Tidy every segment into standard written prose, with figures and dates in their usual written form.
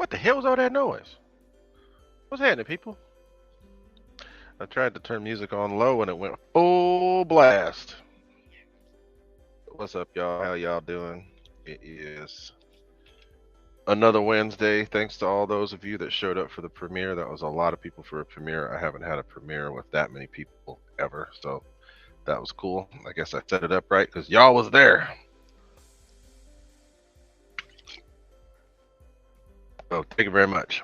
What the hell was all that noise? What's happening, people? I tried to turn music on low and it went full blast. What's up, y'all? How y'all doing? It is another Wednesday. Thanks to all those of you that showed up for the premiere. That was a lot of people for a premiere. I haven't had a premiere with that many people ever, so that was cool. I guess I set it up right because y'all was there. So thank you very much.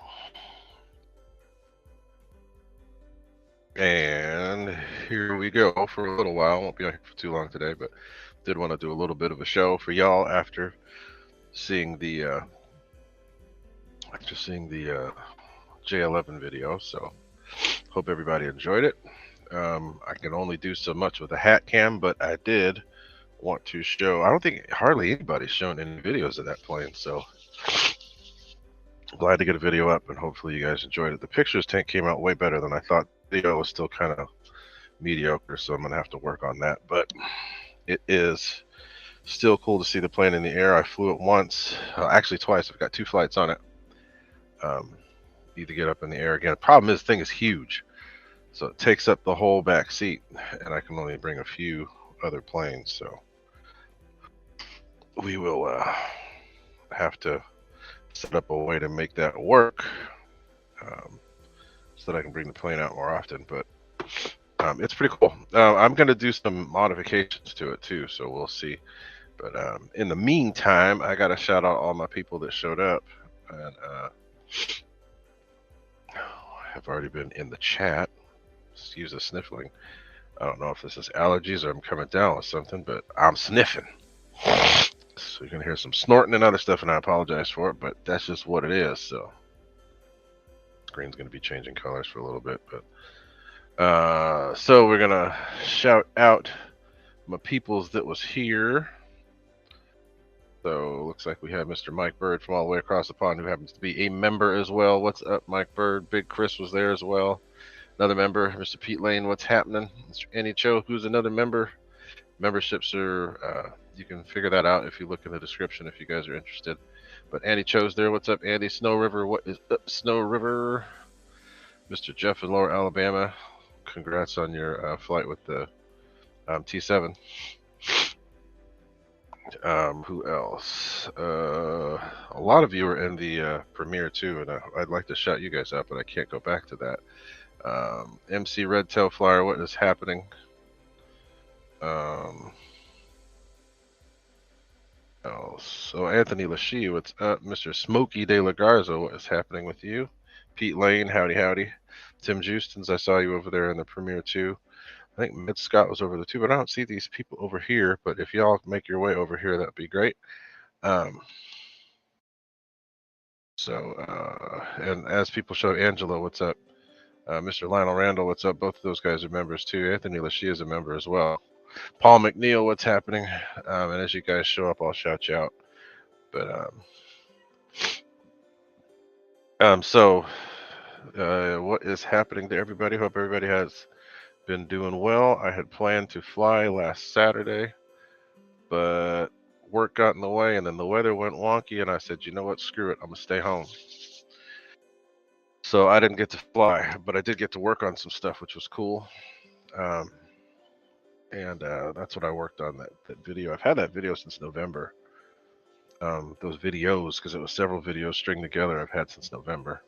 And here we go for a little while. Won't be on here for too long today, but did want to do a little bit of a show for y'all after seeing the J-11 video. So hope everybody enjoyed it. I can only do so much with a hat cam, but I did want to show. I don't think hardly anybody's shown any videos of that plane, so glad to get a video up, and hopefully you guys enjoyed it. The pictures came out way better than I thought. The video was still kind of mediocre, so I'm gonna have to work on that, but it is still cool to see the plane in the air. I flew it once, actually twice. I've got 2 flights on it. Need to get up in the air again. The problem is, the thing is huge, so it takes up the whole back seat, and I can only bring a few other planes. So we will have to set up a way to make that work, so that I can bring the plane out more often. But it's pretty cool. I'm going to do some modifications to it too, so we'll see. But in the meantime, I got to shout out all my people that showed up, and have already been in the chat. Excuse the sniffling. I don't know if this is allergies or I'm coming down with something, but I'm sniffing. So you're going to hear some snorting and other stuff, and I apologize for it, but that's just what it is. So screen's going to be changing colors for a little bit, but so we're going to shout out my peoples that was here. So looks like we had Mr. Mike Bird from all the way across the pond, who happens to be a member as well. What's up, Mike Bird? Big Chris was there as well. Another member, Mr. Pete Lane. What's happening? Mr. Annie Cho, who's another member. Memberships are, you can figure that out if you look in the description if you guys are interested. But Andy Cho's there. What's up, Andy? Snow River. What is up, Snow River? Mr. Jeff in Lower Alabama. Congrats on your flight with the T7. Who else? A lot of you are in the premiere too, and I'd like to shout you guys out, but I can't go back to that. MC Red Tail Flyer, what is happening? So Anthony Lachey, what's up? Mr. Smokey De La Garza, what is happening with you? Pete Lane, howdy howdy. Tim Justins, I saw you over there in the premiere too. I think Mid Scott was over there too, but I don't see these people over here. But if y'all make your way over here, that'd be great. And as people show, Angela, what's up? Mr. Lionel Randall, what's up? Both of those guys are members too. Anthony Lachey is a member as well. Paul McNeil, what's happening? And as you guys show up, I'll shout you out. But so what is happening to everybody? Hope everybody has been doing well. I had planned to fly last Saturday, but work got in the way, and then the weather went wonky, and I said, you know what, screw it, I'm gonna stay home. So I didn't get to fly, but I did get to work on some stuff, which was cool. And that's what I worked on, that video. I've had that video since November. Those videos, because it was several videos stringed together, I've had since November.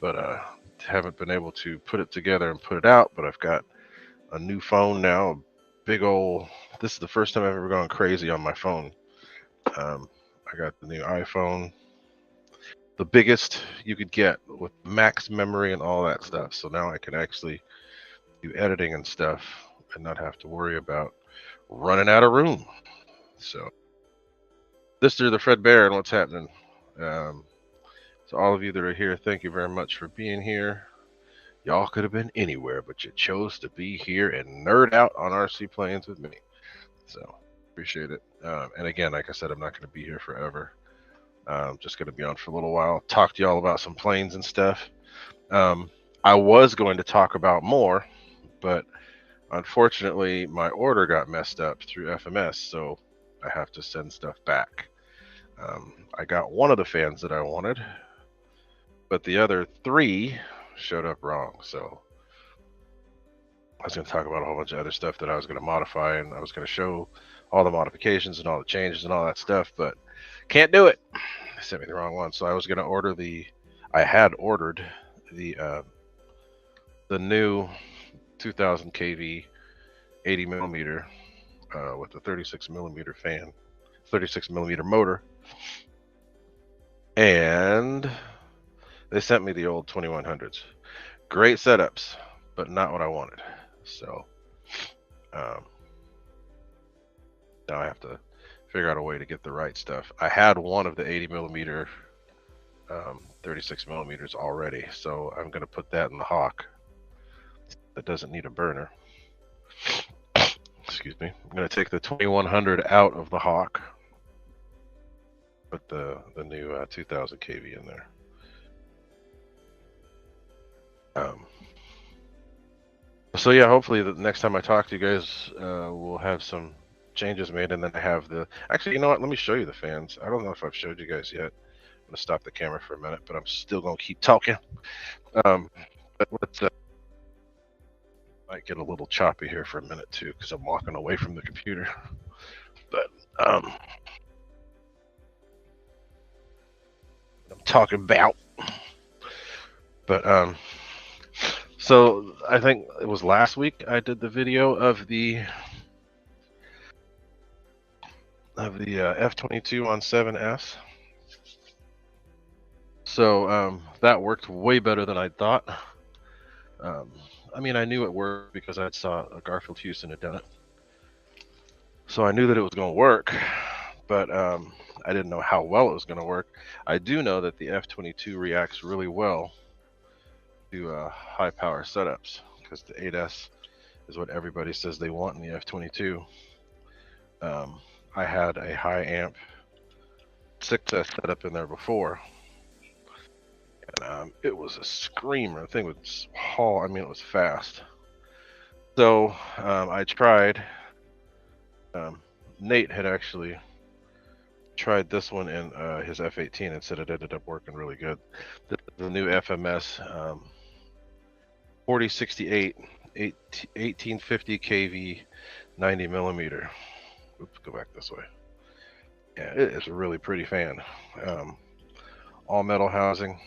But haven't been able to put it together and put it out. But I've got a new phone now, a big old, this is the first time I've ever gone crazy on my phone. I got the new iPhone, the biggest you could get with max memory and all that stuff. So now I can actually do editing and stuff and not have to worry about running out of room. So this is the Fred Bear, and what's happening? So all of you that are here, thank you very much for being here. Y'all could have been anywhere, but you chose to be here and nerd out on RC planes with me. So appreciate it. And again, like I said, I'm not going to be here forever. I'm just going to be on for a little while. Talk to y'all about some planes and stuff. I was going to talk about more, but unfortunately, my order got messed up through FMS, so I have to send stuff back. I got one of the fans that I wanted, but the other 3 showed up wrong. So I was going to talk about a whole bunch of other stuff that I was going to modify, and I was going to show all the modifications and all the changes and all that stuff, but can't do it. They sent me the wrong one. So I was going to order I had ordered the new 2000 kV 80mm with the 36mm fan, 36mm motor, and they sent me the old 2100s. Great setups, but not what I wanted. So now I have to figure out a way to get the right stuff. I had one of the 80mm 36mm already, so I'm going to put that in the Hawk. That doesn't need a burner. Excuse me. I'm going to take the 2100 out of the Hawk, put the new 2000 kV in there. So yeah, hopefully the next time I talk to you guys, we'll have some changes made, and then I have the. Actually, you know what? Let me show you the fans. I don't know if I've showed you guys yet. I'm gonna stop the camera for a minute, but I'm still gonna keep talking. But let's might get a little choppy here for a minute too, because I'm walking away from the computer. But I'm talking about. But so I think it was last week I did the video of the F-22 on 7S. So that worked way better than I thought. I mean, I knew it worked because I saw Garfield Houston had done it. So I knew that it was going to work, but I didn't know how well it was going to work. I do know that the F-22 reacts really well to high power setups, because the 8S is what everybody says they want in the F-22. I had a high amp 6S setup in there before, and it was a screamer. The thing was haul. I mean, it was fast. So I tried. Nate had actually tried this one in his F-18 and said it ended up working really good. The new FMS 4068 1850 kV 90mm. Oops, go back this way. Yeah, it is a really pretty fan. All metal housing.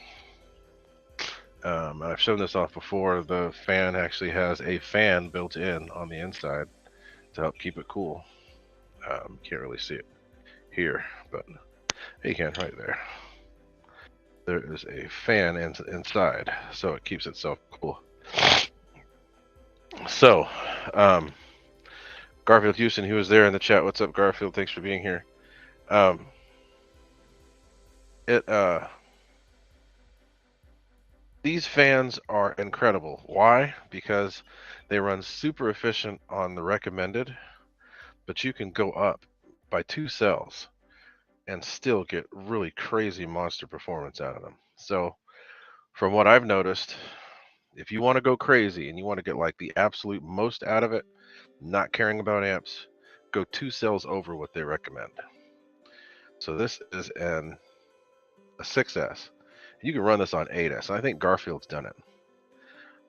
I've shown this off before. The fan actually has a fan built in on the inside to help keep it cool. Can't really see it here, but you can right there. There is a fan inside, so it keeps itself cool. So, Garfield Houston, who was there in the chat. What's up, Garfield? Thanks for being here. These fans are incredible. Why? Because they run super efficient on the recommended, but you can go up by 2 cells and still get really crazy monster performance out of them. So from what I've noticed, if you want to go crazy and you want to get like the absolute most out of it, not caring about amps, go 2 cells over what they recommend. So this is a 6S. You can run this on 8S. I think Garfield's done it.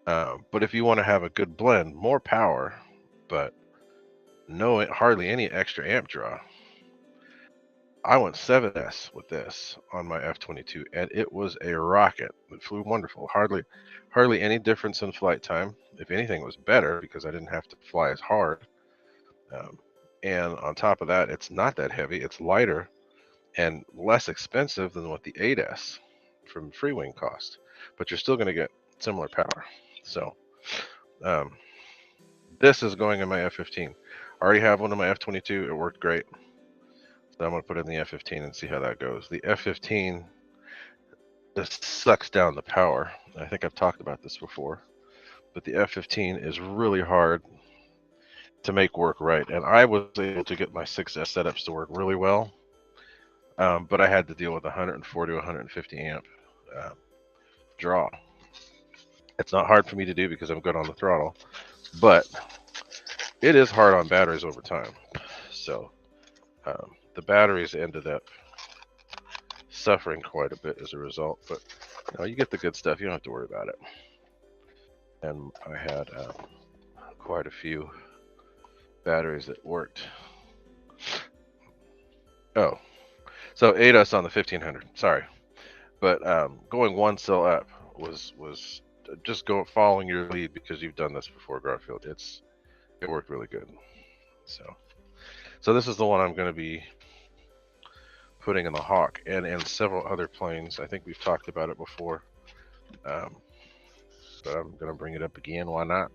But if you want to have a good blend, more power, but hardly any extra amp draw, I went 7S with this on my F-22, and it was a rocket. It flew wonderful. Hardly any difference in flight time. If anything, it was better because I didn't have to fly as hard. And on top of that, it's not that heavy. It's lighter and less expensive than what the 8S from freewing cost. But you're still going to get similar power. So this is going in my F-15. I already have one in my F-22. It worked great. So I'm going to put it in the F-15 and see how that goes. The F-15 just sucks down the power. I think I've talked about this before. But the F-15 is really hard to make work right. And I was able to get my 6S setups to work really well. But I had to deal with 140 to 150 amp draw. It's not hard for me to do because I'm good on the throttle. But it is hard on batteries over time. So the batteries ended up suffering quite a bit as a result, but you get the good stuff. You don't have to worry about it. And I had quite a few batteries that worked. Oh, so 8S on the 1500. Sorry, but going 1 cell up was just following your lead because you've done this before, Garfield. It worked really good. So this is the one I'm going to be putting in the Hawk and in several other planes. I think we've talked about it before, but I'm going to bring it up again. Why not?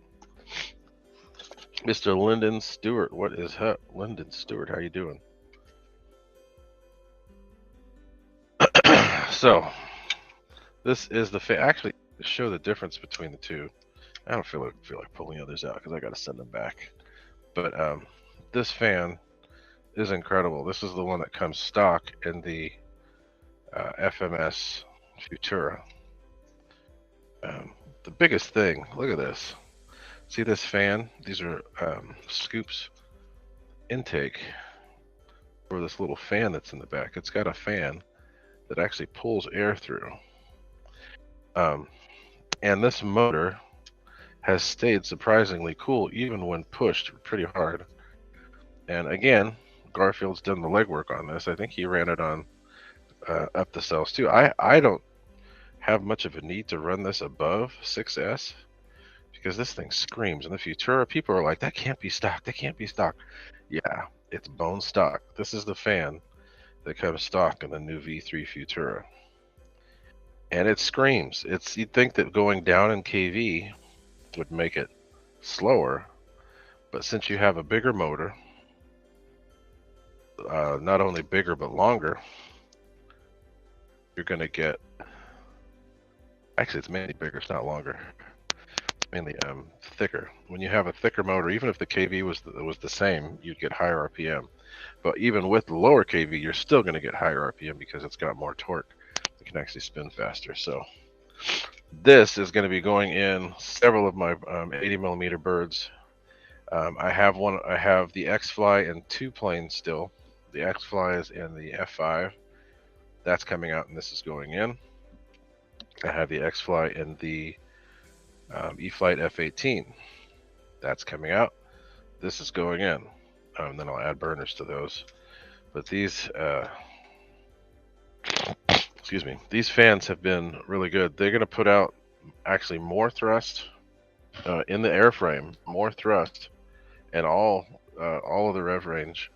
Mr. Lyndon Stewart, what is up? Lyndon Stewart, how you doing? So this is the actually to show the difference between the two. I don't feel like pulling others out because I got to send them back. But this fan is incredible. This is the one that comes stock in the FMS Futura. The biggest thing, look at this. See this fan? These are scoops. intake for this little fan that's in the back. It's got a fan that actually pulls air through. And this motor has stayed surprisingly cool even when pushed pretty hard. And again, Garfield's done the legwork on this. I think he ran it on up the cells too. I don't have much of a need to run this above 6S because this thing screams. In the Futura, people are like, that can't be stock. That can't be stock. Yeah, it's bone stock. This is the fan that comes stock in the new V3 Futura. And it screams. You'd think that going down in kV would make it slower, but since you have a bigger motor, not only bigger but longer, you're going to get, actually it's mainly bigger, it's not longer, it's mainly thicker. When you have a thicker motor, even if the kV was the same, you'd get higher RPM. But even with the lower kV, you're still going to get higher RPM because it's got more torque. It can actually spin faster. So this is going to be going in several of my 80mm birds. I have the X-Fly in 2 planes still. The X-Fly is in the F5. That's coming out, and this is going in. I have the X-Fly in the E-Flight F18. That's coming out. This is going in. Then I'll add burners to those. But these, excuse me, these fans have been really good. They're going to put out actually more thrust in the airframe, more thrust, and all of the rev range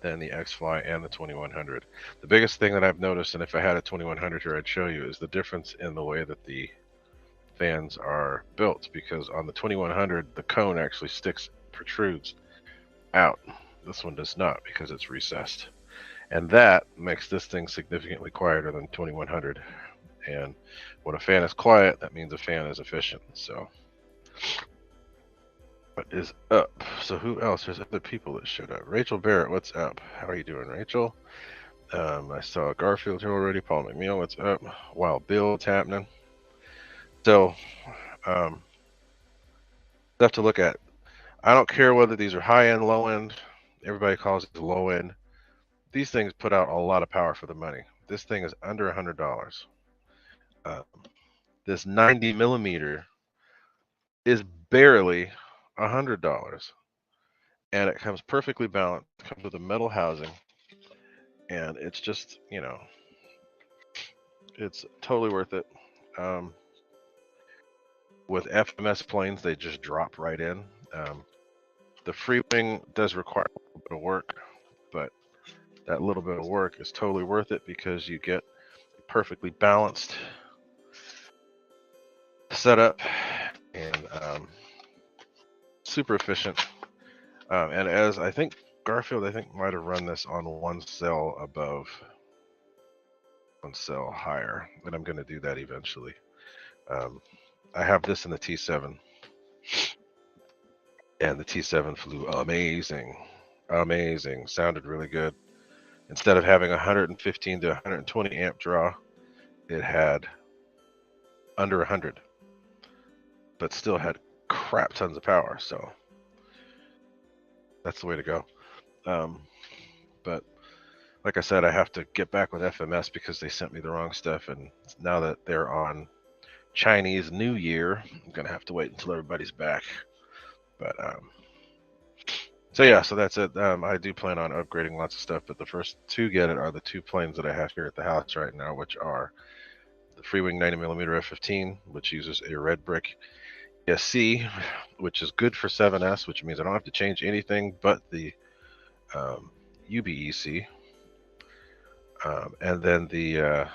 than the X-Fly and the 2100. The biggest thing that I've noticed, and if I had a 2100 here I'd show you, is the difference in the way that the fans are built, because on the 2100 the cone actually protrudes out. This one does not because it's recessed, and that makes this thing significantly quieter than 2100. And when a fan is quiet, that means a fan is efficient. So what is up? So who else? There's other people that showed up. Rachel Barrett, what's up? How are you doing, Rachel? I saw Garfield here already. Paul McNeil, what's up? Wild Bill, what's happening? So stuff to look at. I don't care whether these are high end, low end. Everybody calls it low end. These things put out a lot of power for the money. This thing is under $100. This 90mm is barely $100, and it comes perfectly balanced. It comes with a metal housing, and it's just, you know, it's totally worth it. With FMS planes, they just drop right in. The freewing does require a little bit of work, but that little bit of work is totally worth it because you get a perfectly balanced setup and super efficient. And as I think Garfield, might have run this on 1 cell above, 1 cell higher, and I'm going to do that eventually. I have this in the T7, and the T7 flew amazing, sounded really good. Instead of having 115 to 120 amp draw, it had under 100, but still had crap tons of power. So that's the way to go. But like I said, I have to get back with FMS because they sent me the wrong stuff, and now that they're on Chinese New Year, I'm gonna have to wait until everybody's back. But so yeah, so that's it. I do plan on upgrading lots of stuff, but the first to get it are the 2 planes that I have here at the house right now, which are the freewing 90mm F15, which uses a red brick ESC, which is good for 7S, which means I don't have to change anything but the UBEC, and then the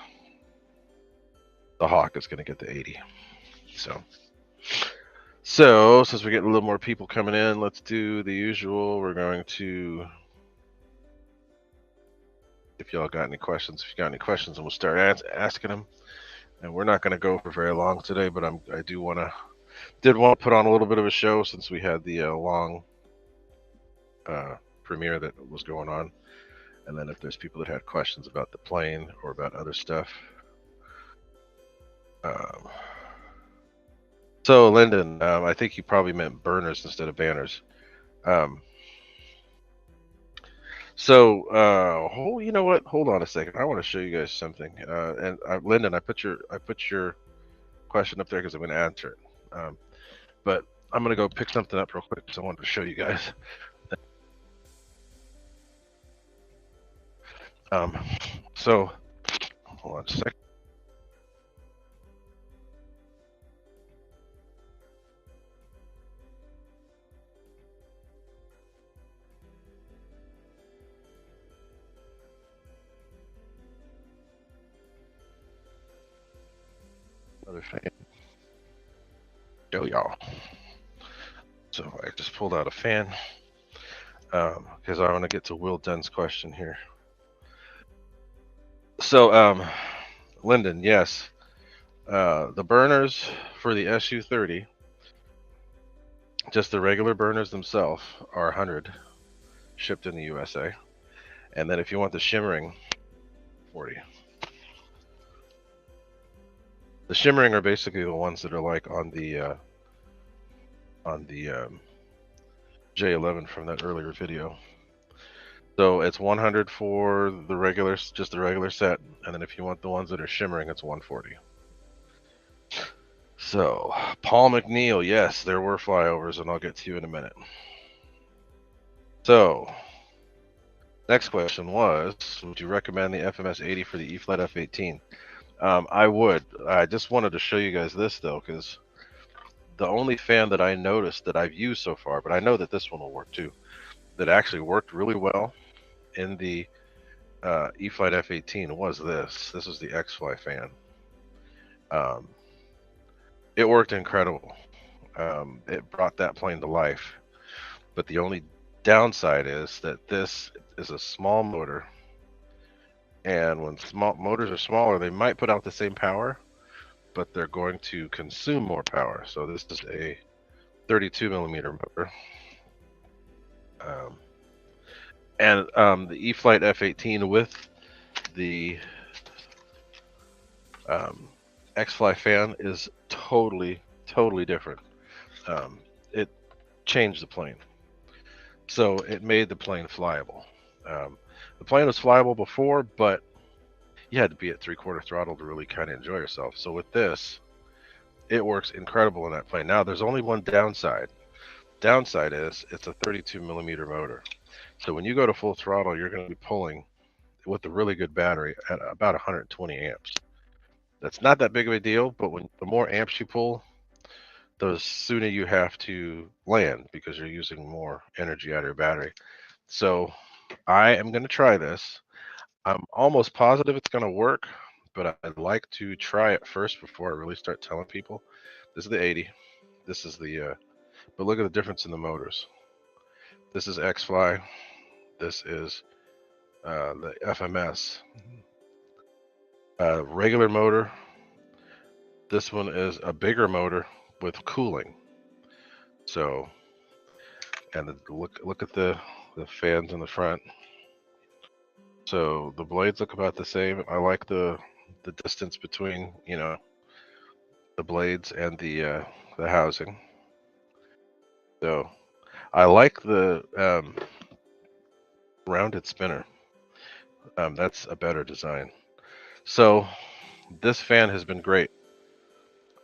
Hawk is going to get the 80. So since we're getting a little more people coming in, let's do the usual. We're going to, if y'all got any questions, and we'll start asking them. And we're not going to go for very long today, but I did want to put on a little bit of a show since we had the long premiere that was going on. And then if there's people that had questions about the plane or about other stuff. So Lyndon, I think you probably meant burners instead of banners. So, you know what? Hold on a second. I want to show you guys something. And Lyndon, I put your question up there because I'm going to answer it. But I'm going to go pick something up real quick because I wanted to show you guys. So hold on a second. Another fan. Show y'all. So I just pulled out a fan because I want to get to Will Dunn's question here. So, Lyndon, yes, the burners for the SU-30, just the regular burners themselves, are 100 shipped in the USA, and then if you want the shimmering, 40. The shimmering are basically the ones that are like on the J-11 from that earlier video. So it's 100 for the regular, just the regular set, and then if you want the ones that are shimmering, it's 140. So, Paul McNeil, yes, there were flyovers, and I'll get to you in a minute. So, next question was, would you recommend the FMS 70 for the E-flite F-18? I would. I just wanted to show you guys this, though, because the only fan that I noticed that I've used so far, but I know that this one will work too, that actually worked really well in the E-flite F-18 was this. This is the X-Fly fan. It worked incredible. It brought that plane to life. But the only downside is that this is a small motor, and when small motors are smaller, they might put out the same power, but they're going to consume more power. So this is a 32mm motor. And the E-flite F-18 with the X-Fly fan is totally different. It changed the plane. So it made the plane flyable. The plane was flyable before, but you had to be at 3/4 throttle to really kind of enjoy yourself. So with this, it works incredible in that plane. Now, there's only one downside. Downside is it's a 32mm motor. So when you go to full throttle, you're going to be pulling with a really good battery at about 120 amps. That's not that big of a deal, but when the more amps you pull, the sooner you have to land because you're using more energy out of your battery. So I am going to try this. I'm almost positive it's going to work, but I'd like to try it first before I really start telling people. This is the 80. This is the, but look at the difference in the motors. This is X-Fly. This is the FMS. Regular motor. This one is a bigger motor with cooling. So, and look at the fans in the front. So the blades look about the same. I like the distance between, you know, the blades and the housing. So I like the rounded spinner. That's a better design. So this fan has been great.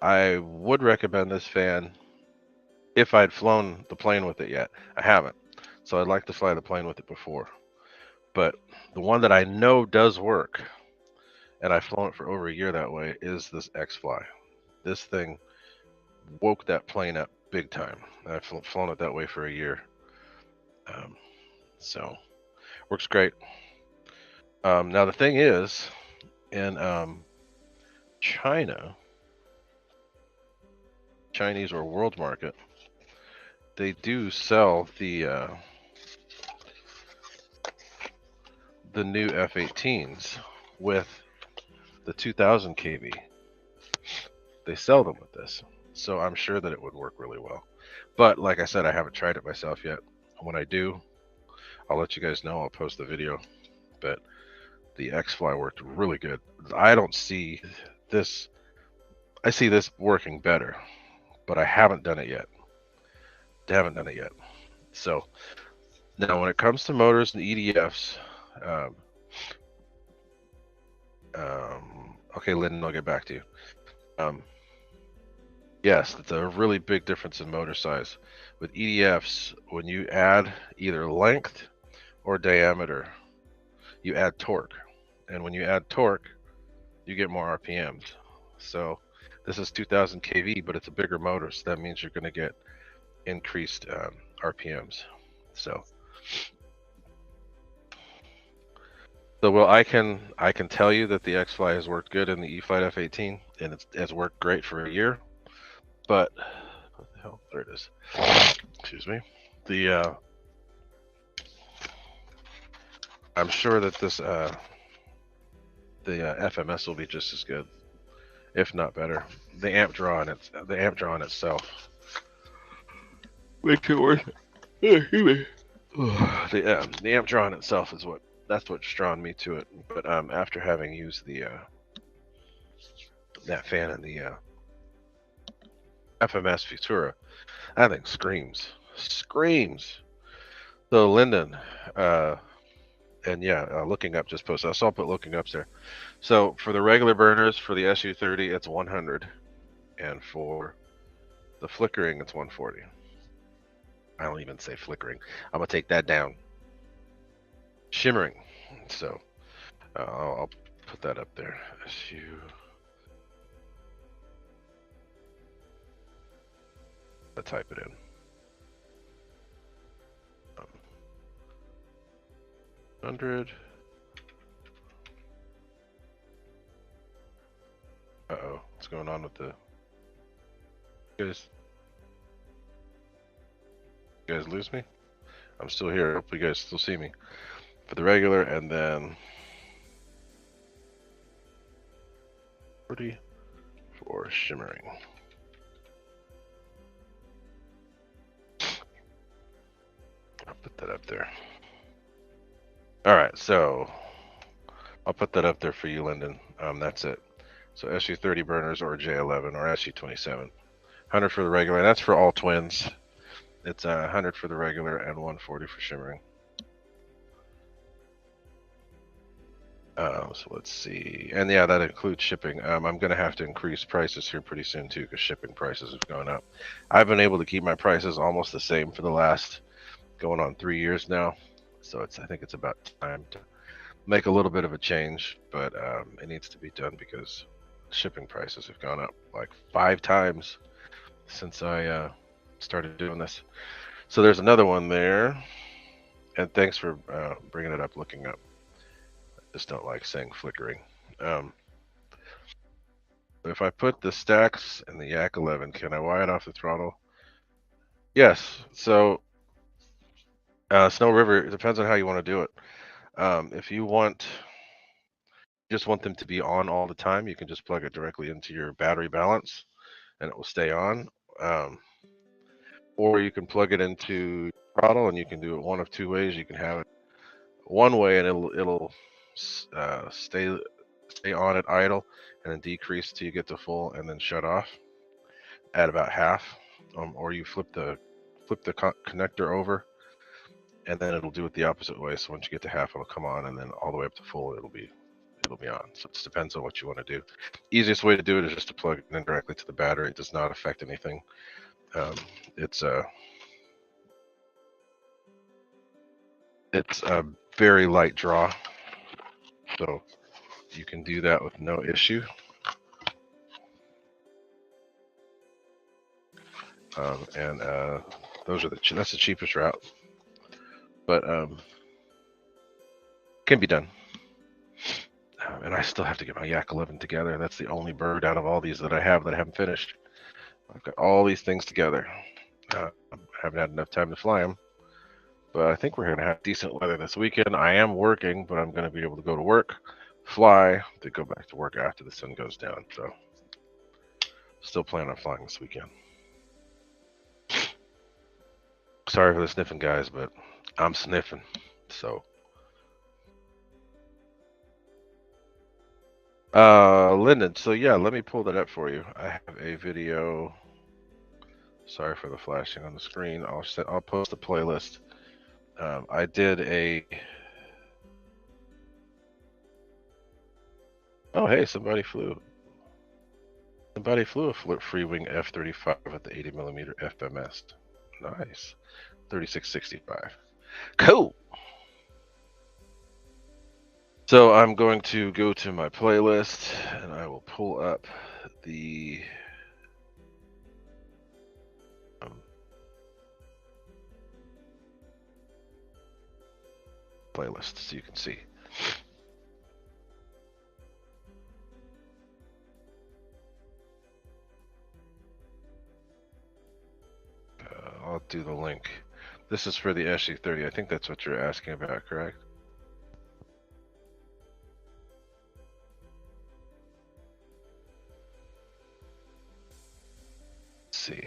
I would recommend this fan if I'd flown the plane with it yet. I haven't. So I'd like to fly the plane with it before. But the one that I know does work, and I've flown it for over a year that way, is this X-Fly. This thing woke that plane up big time. I've flown it that way for a year. So works great. Now the thing is, in China, Chinese or world market, they do sell the new F-18s with the 2000 kV. They sell them with this, so I'm sure that it would work really well. But like I said, I haven't tried it myself yet. When I do, I'll let you guys know. I'll post the video. But the X-Fly worked really good. I don't see this. I see this working better, but I haven't done it yet. So Now, when it comes to motors and EDFs, okay, Lyndon, I'll get back to you. Yes, it's a really big difference in motor size. With EDFs, when you add either length or diameter, you add torque. And when you add torque, you get more RPMs. So this is 2000 kV, but it's a bigger motor, so that means you're going to get increased RPMs. So well, I can tell you that the X-Fly has worked good in the E-Flight F-18, and it has worked great for a year. But what the hell? There it is. Excuse me. The I'm sure that this the FMS will be just as good, if not better. The amp draw in itself makes it worth it. The amp draw in itself is what's drawn me to it. But after having used the that fan in the FMS Futura, that thing screams. So Lyndon, and yeah, looking up just posted. I saw put looking up there. So for the regular burners, for the SU30, it's 100, and for the flickering, it's 140. I don't even say flickering. I'm gonna take that down. Shimmering. So I'll put that up there. SU. I'll type it in. 100. Uh-oh. What's going on with the... You guys lose me? I'm still here. Hopefully you guys still see me. For the regular, and then... 40 for shimmering. I'll put that up there. Alright, so... I'll put that up there for you, Lyndon. That's it. So SU30 burners or J-11 or SU27. 100 for the regular, and that's for all twins. It's 100 for the regular and 140 for shimmering. So let's see. And yeah, that includes shipping. I'm going to have to increase prices here pretty soon too, because shipping prices have gone up. I've been able to keep my prices almost the same for the last going on 3 years now. So I think it's about time to make a little bit of a change, but it needs to be done because shipping prices have gone up like 5 times since I started doing this. So there's another one there, and thanks for bringing it up, looking up. I just don't like saying flickering. If I put the stacks in the Yak 11, can I wire it off the throttle? Yes. So Snow River, it depends on how you want to do it. If you just want them to be on all the time, you can just plug it directly into your battery balance and it will stay on. Or you can plug it into throttle, and you can do it one of 2 ways. You can have it one way and it'll stay on at idle and then decrease till you get to full and then shut off at about half. Or you flip the connector over and then it'll do it the opposite way. So once you get to half, it'll come on, and then all the way up to full, it'll be on. So it just depends on what you want to do. Easiest way to do it is just to plug it in directly to the battery. It does not affect anything. It's a very light draw, so you can do that with no issue. And those are that's the cheapest route, but can be done. And I still have to get my Yak 11 together. That's the only bird out of all these that I haven't finished. I've got all these things together. I haven't had enough time to fly them, but I think we're going to have decent weather this weekend. I am working, but I'm going to be able to go to work, fly, to go back to work after the sun goes down. So still planning on flying this weekend. Sorry for the sniffing, guys, but I'm sniffing. So Lyndon, so yeah, let me pull that up for you. I have a video. Sorry for the flashing on the screen. I'll post a playlist I did a... Oh, hey, somebody flew a freewing F-35 at the 80mm FMS. Nice. 3665. Cool. So I'm going to go to my playlist and I will pull up the playlist so you can see. I'll do the link. This is for the SU-30. I think that's what you're asking about, correct? Let's see.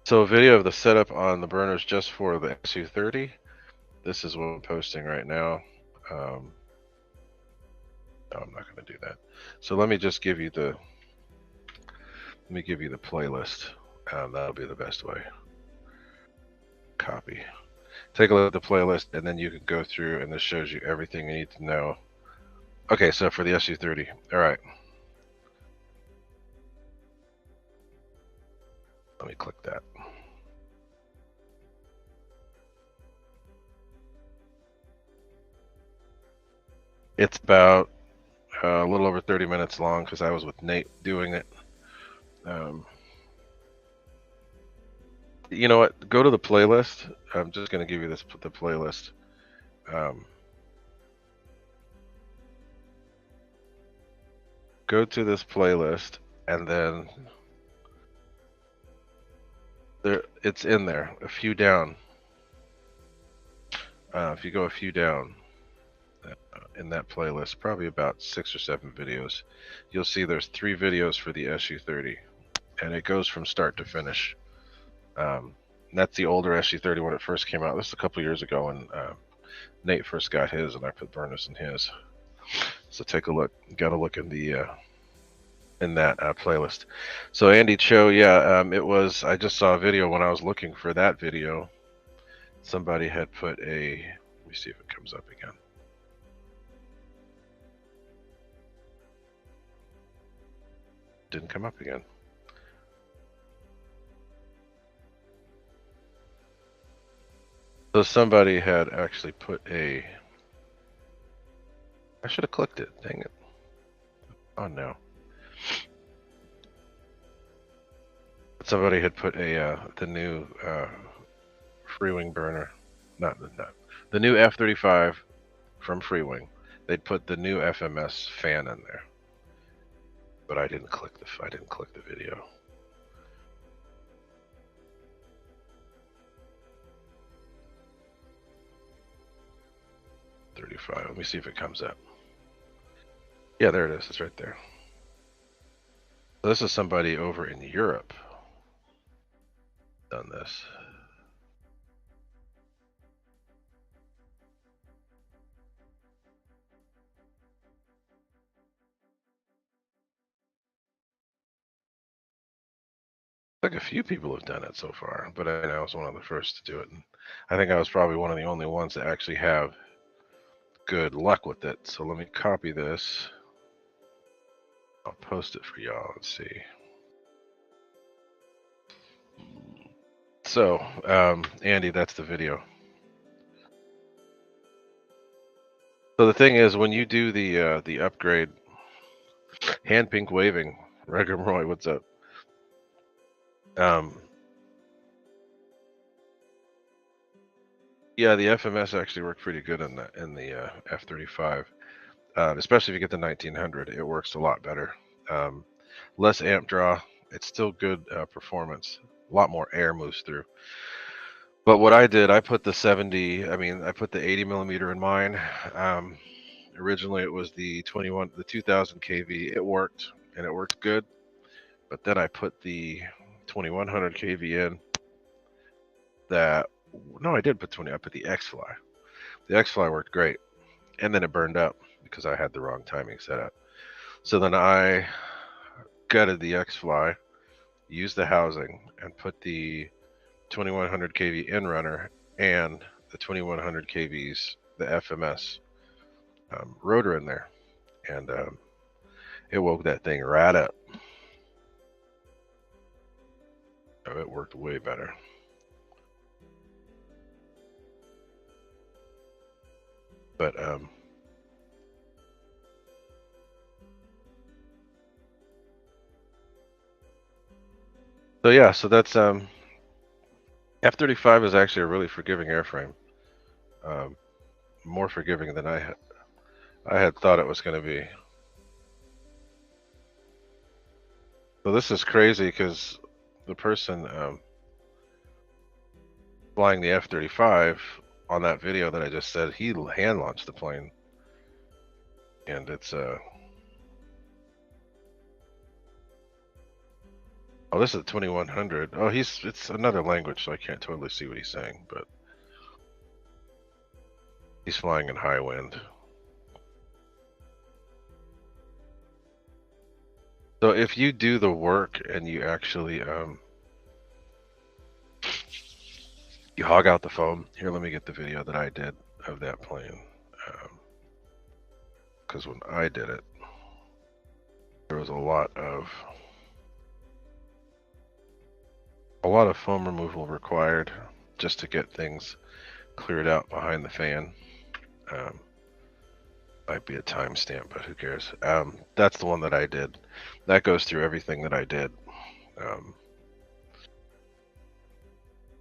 So a video of the setup on the burners just for the SU-30. This is what I'm posting right now. No, I'm not going to do that. So let me just give you the playlist. That'll be the best way. Copy. Take a look at the playlist, and then you can go through, and this shows you everything you need to know. Okay, so for the SU-30, all right. Let me click that. It's about a little over 30 minutes long because I was with Nate doing it. You know what? Go to the playlist. I'm just going to give you the playlist. Go to this playlist, and then it's in there, a few down. If you go a few down in that playlist, probably about 6 or 7 videos, you'll see there's 3 videos for the SU-30, and it goes from start to finish. That's the older SU-30 when it first came out. This is a couple years ago when Nate first got his, and I put burners in his. So take a look. Got to look in the in that playlist. So Andy Cho, yeah, it was. I just saw a video when I was looking for that video. Somebody had put a. Let me see if it comes up again. Didn't come up again. So somebody had actually put a. I should have clicked it. Dang it. Oh no. Somebody had put a the new freewing burner, not the new F-35 from freewing. They'd put the new FMS fan in there, but I didn't click the video. $35. Let me see if it comes up. Yeah, there it is. It's right there. So this is somebody over in Europe done this. Like a few people have done it so far, but I was one of the first to do it. And I think I was probably one of the only ones that actually have good luck with it. So let me copy this. I'll post it for y'all. Let's see. So, Andy, that's the video. So the thing is, when you do the upgrade, hand pink waving, Regum Roy, what's up? Yeah, the FMS actually worked pretty good in the F-35, especially if you get the 1900. It works a lot better. Less amp draw. It's still good performance. A lot more air moves through. But what I did, I put the 80mm in mine. Originally, it was the 2000 kV. It worked, and it worked good. But then I put the 2100 kV in. No, I did put 20. I put the X-Fly. The X-Fly worked great, and then it burned up because I had the wrong timing set up. So then I gutted the X-Fly, used the housing, and put the 2100 kV in runner and the 2100 kVs, the FMS rotor in there, and it woke that thing right up. So it worked way better. But so yeah, so that's F-35 is actually a really forgiving airframe, more forgiving than I had thought it was going to be. So this is crazy because the person flying the F-35 on that video that I just said, he hand launched the plane, and it's oh, this is 2100. Oh, it's another language, so I can't totally see what he's saying, but he's flying in high wind. So if you do the work and you actually you hog out the foam. Here, let me get the video that I did of that plane. Because when I did it, there was a lot of foam removal required just to get things cleared out behind the fan. Might be a timestamp, but who cares? That's the one that I did. That goes through everything that I did.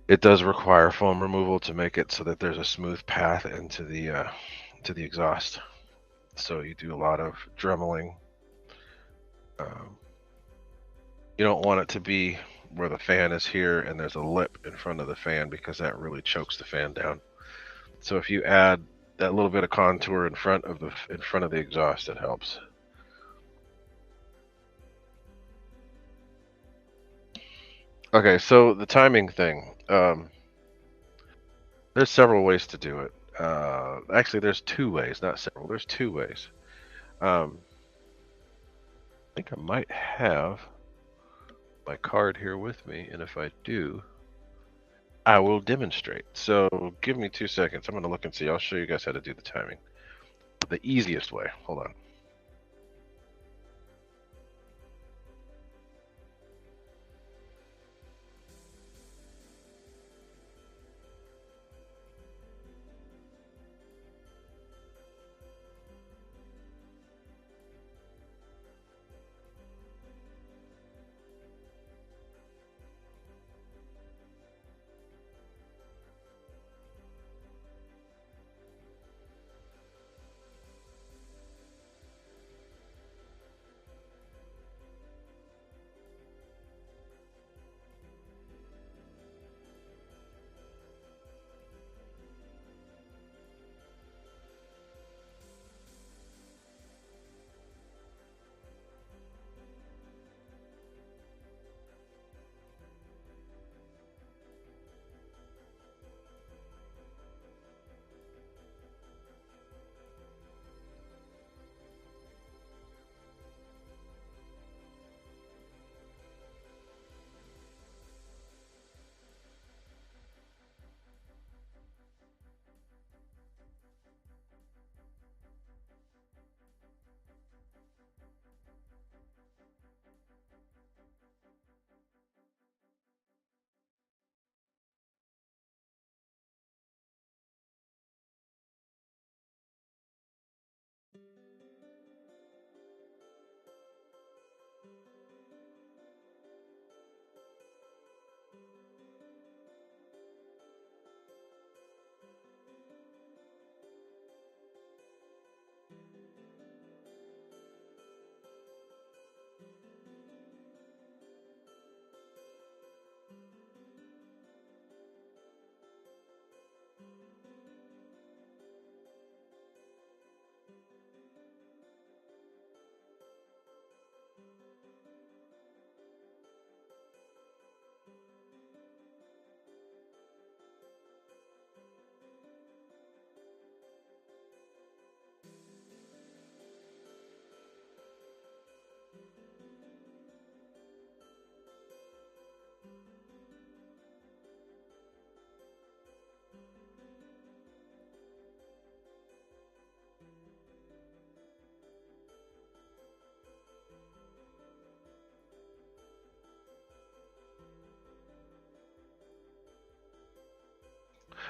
It does require foam removal to make it so that there's a smooth path into the exhaust. So you do a lot of dremeling. You don't want it to be where the fan is here and there's a lip in front of the fan, because that really chokes the fan down. So if you add that little bit of contour in front of the exhaust, it helps. Okay, so the timing thing. There's several ways to do it. Actually, there's two ways, not several. There's two ways. I think I might have my card here with me, and if I do, I will demonstrate. So give me 2 seconds. I'm going to look and see. I'll show you guys how to do the timing. The easiest way. Hold on.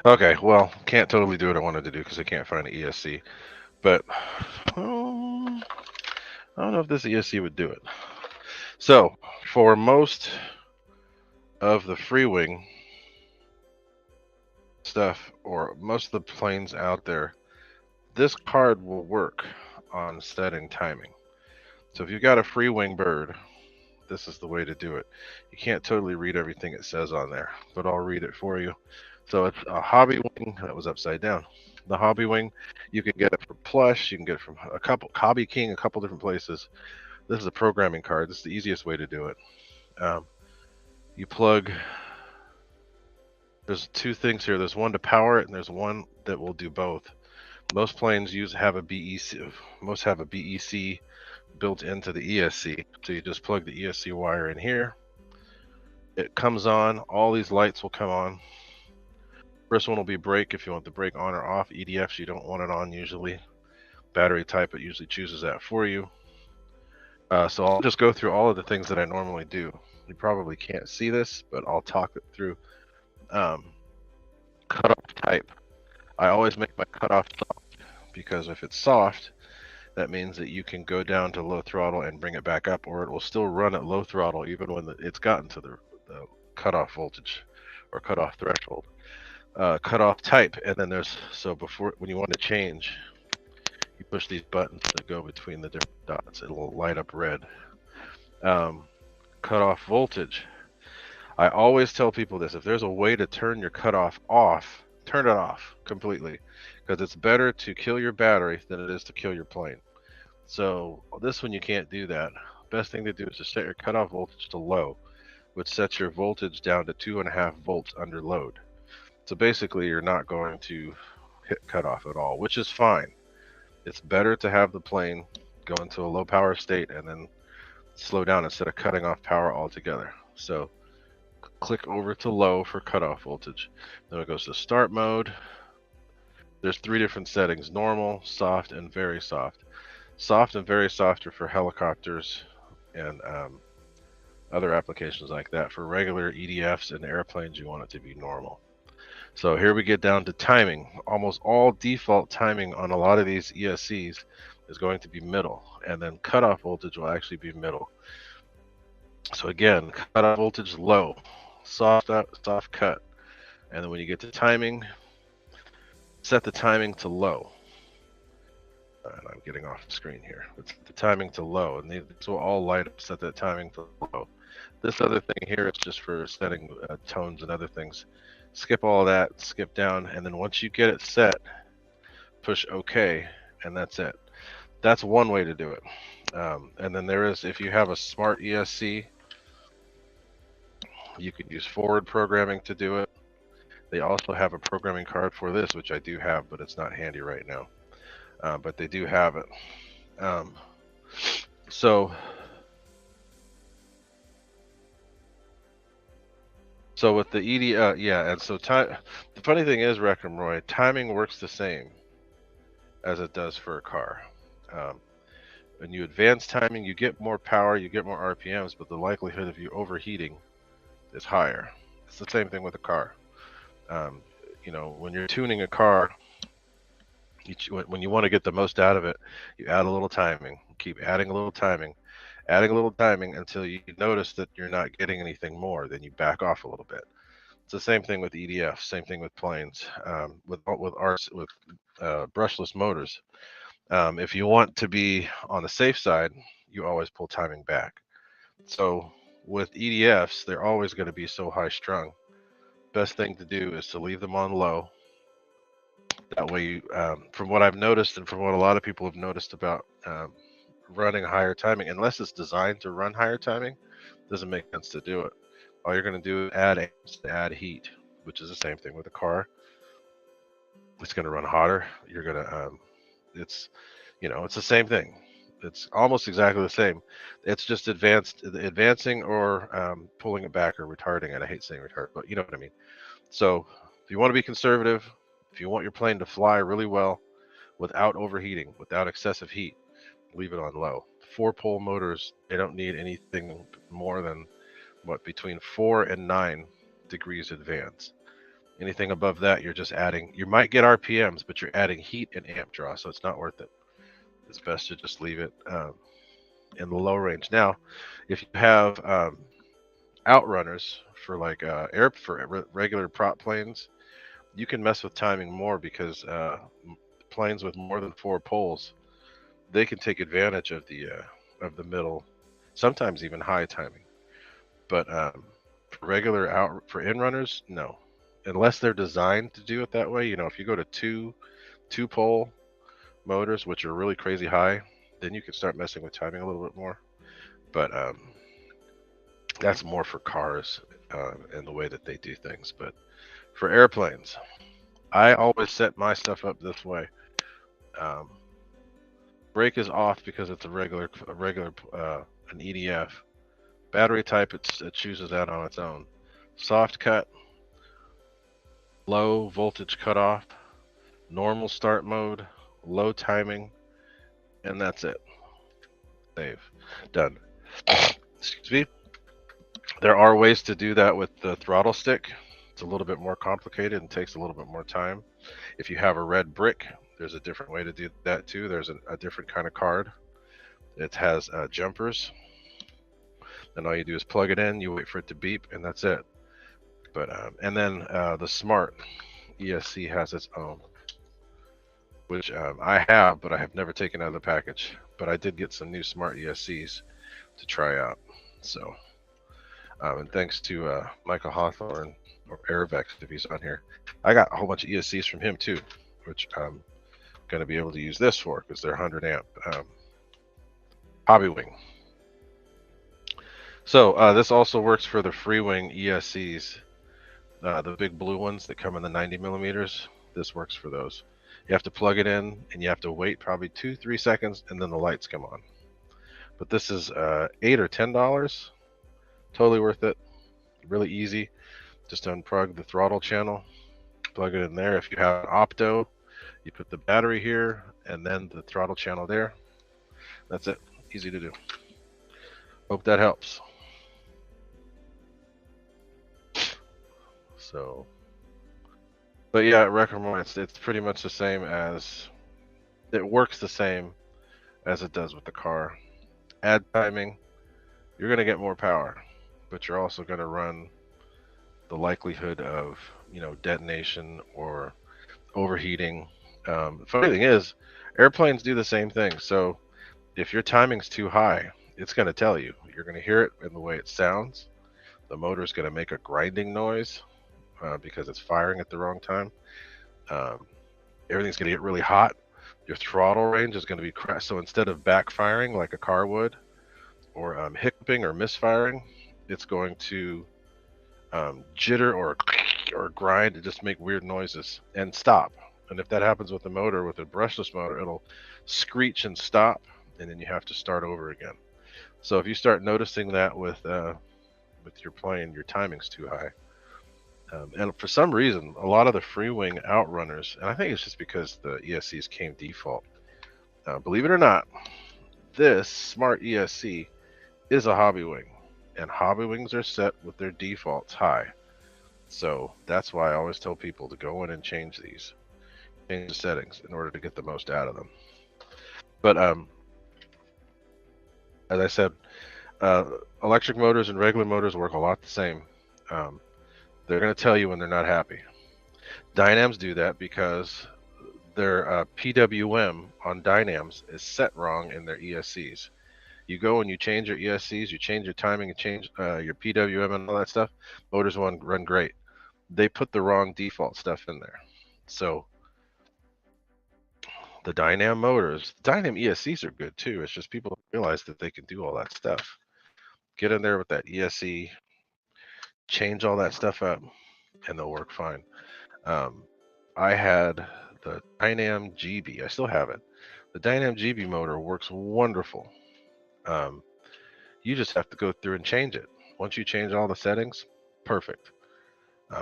Okay, well, can't totally do what I wanted to do because I can't find an ESC. But I don't know if this ESC would do it. So, for most of the freewing stuff, or most of the planes out there, this card will work on setting timing. So if you've got a freewing bird, this is the way to do it. You can't totally read everything it says on there, but I'll read it for you. So it's a hobby wing. That was upside down. The hobby wing, you can get it from Plush. You can get it from a couple, Hobby King, a couple different places. This is a programming card. This is the easiest way to do it. You plug. There's two things here. There's one to power it, and there's one that will do both. Most planes have a BEC. Most have a BEC built into the ESC. So you just plug the ESC wire in here. It comes on. All these lights will come on. First one will be brake if you want the brake on or off. EDFs, you don't want it on usually. Battery type, it usually chooses that for you. So I'll just go through all of the things that I normally do. You probably can't see this, but I'll talk it through. Cutoff type. I always make my cutoff soft because if it's soft, that means that you can go down to low throttle and bring it back up, or it will still run at low throttle even when it's gotten to the cutoff voltage or cutoff threshold. Cutoff type, and then there's, so before, when you want to change, you push these buttons that go between the different dots. It'll light up red. Cutoff voltage. I always tell people this: if there's a way to turn your cutoff off, turn it off completely, because it's better to kill your battery than it is to kill your plane. So this one you can't do that. Best thing to do is to set your cutoff voltage to low, which sets your voltage down to 2.5 volts under load. So basically you're not going to hit cutoff at all, which is fine. It's better to have the plane go into a low power state and then slow down instead of cutting off power altogether. So click over to low for cutoff voltage. Then it goes to start mode. There's 3 different settings: normal, soft, and very soft. Soft and very soft are for helicopters and other applications like that. For regular EDFs and airplanes, you want it to be normal. So here we get down to timing. Almost all default timing on a lot of these ESCs is going to be middle, and then cutoff voltage will actually be middle. So again, cutoff voltage low, soft cut, and then when you get to timing, set the timing to low. And I'm getting off the screen here. Let's set the timing to low, and these will all light up. Set that timing to low. This other thing here is just for setting tones and other things. Skip all that, skip down, and then once you get it set, push OK, and that's it. That's one way to do it. And then there is, if you have a smart ESC, you can use forward programming to do it. They also have a programming card for this, which I do have, but it's not handy right now. But they do have it. So with the ED, yeah, and so the funny thing is, Reckham Roy, timing works the same as it does for a car. When you advance timing, you get more power, you get more RPMs, but the likelihood of you overheating is higher. It's the same thing with a car. You know, when you're tuning a car, when you want to get the most out of it, you add a little timing, keep adding a little timing until you notice that you're not getting anything more. Then you back off a little bit. It's the same thing with EDF, same thing with planes, with brushless motors. If you want to be on the safe side, you always pull timing back. So with EDFs, they're always going to be so high strung. Best thing to do is to leave them on low. That way, you, from what I've noticed and from what a lot of people have noticed about running higher timing, unless it's designed to run higher timing, doesn't make sense to do it. All you're going to do is add heat, which is the same thing with a car. It's going to run hotter. You're going to, it's the same thing. It's almost exactly the same. It's just advancing or pulling it back or retarding it. I hate saying retard, but you know what I mean. So if you want to be conservative, if you want your plane to fly really well without overheating, without excessive heat, leave it on low. 4-pole motors, they don't need anything more than between 4 and 9 degrees advance. Anything above that, you're just adding. You might get RPMs, but you're adding heat and amp draw, so it's not worth it. It's best to just leave it in the low range. Now, if you have outrunners for like regular prop planes, you can mess with timing more because planes with more than 4 poles, they can take advantage of the middle, sometimes even high timing. But for for in runners, no, unless they're designed to do it that way. If you go to two pole motors, which are really crazy high, then you can start messing with timing a little bit more. But that's more for cars and the way that they do things. But for airplanes, I always set my stuff up this way. Brake is off because it's a regular an EDF. Battery type, it chooses that on its own. Soft cut, low voltage cutoff, normal start mode, low timing, and that's it. Save. Done. Excuse me. There are ways to do that with the throttle stick. It's a little bit more complicated and takes a little bit more time. If you have a red brick, there's a different way to do that too. There's a different kind of card. It has jumpers. And all you do is plug it in, you wait for it to beep, and that's it. But and then the Smart ESC has its own, which I have, but I have never taken out of the package. But I did get some new Smart ESCs to try out. So, and thanks to Michael Hawthorne, or Airvex if he's on here, I got a whole bunch of ESCs from him too, which I'm going to be able to use this for because they're 100 amp Hobbywing. So this also works for the freewing ESCs, the big blue ones that come in the 90 millimeters. This works for those. You have to plug it in and you have to wait probably 2-3 seconds and then the lights come on. But this is $8 or $10. Totally worth it. Really easy. Just unplug the throttle channel, plug it in there. If you have an opto, you put the battery here and then the throttle channel there. That's it. Easy to do. Hope that helps. So, but yeah, recommend it's pretty much the same as, it works the same as it does with the car. Add timing, you're going to get more power, but you're also going to run the likelihood of, detonation or overheating. The funny thing is, airplanes do the same thing. So if your timing's too high, it's going to tell you. You're going to hear it in the way it sounds. The motor's going to make a grinding noise because it's firing at the wrong time. Everything's going to get really hot. Your throttle range is going to be crashed. So instead of backfiring like a car would, or hiccuping or misfiring, it's going to jitter or grind and just make weird noises and stop. And if that happens with a motor, with a brushless motor, it'll screech and stop, and then you have to start over again. So if you start noticing that with your plane, your timing's too high. And for some reason, a lot of the freewing outrunners, and I think it's just because the ESCs came default. Believe it or not, this Smart ESC is a Hobbywing, and Hobbywings are set with their defaults high. So that's why I always tell people to go in and change the settings in order to get the most out of them. But as I said, electric motors and regular motors work a lot the same. They're going to tell you when they're not happy. Dynams do that because their PWM on Dynams is set wrong in their ESCs. You go and you change your ESCs, you change your timing, and change your PWM and all that stuff. Motors run great. They put the wrong default stuff in there. So the Dynam motors, Dynam ESCs are good too. It's just people don't realize that they can do all that stuff. Get in there with that ESC, change all that stuff up, and they'll work fine. I had the Dynam GB. I still have it. The Dynam GB motor works wonderful. You just have to go through and change it. Once you change all the settings, perfect.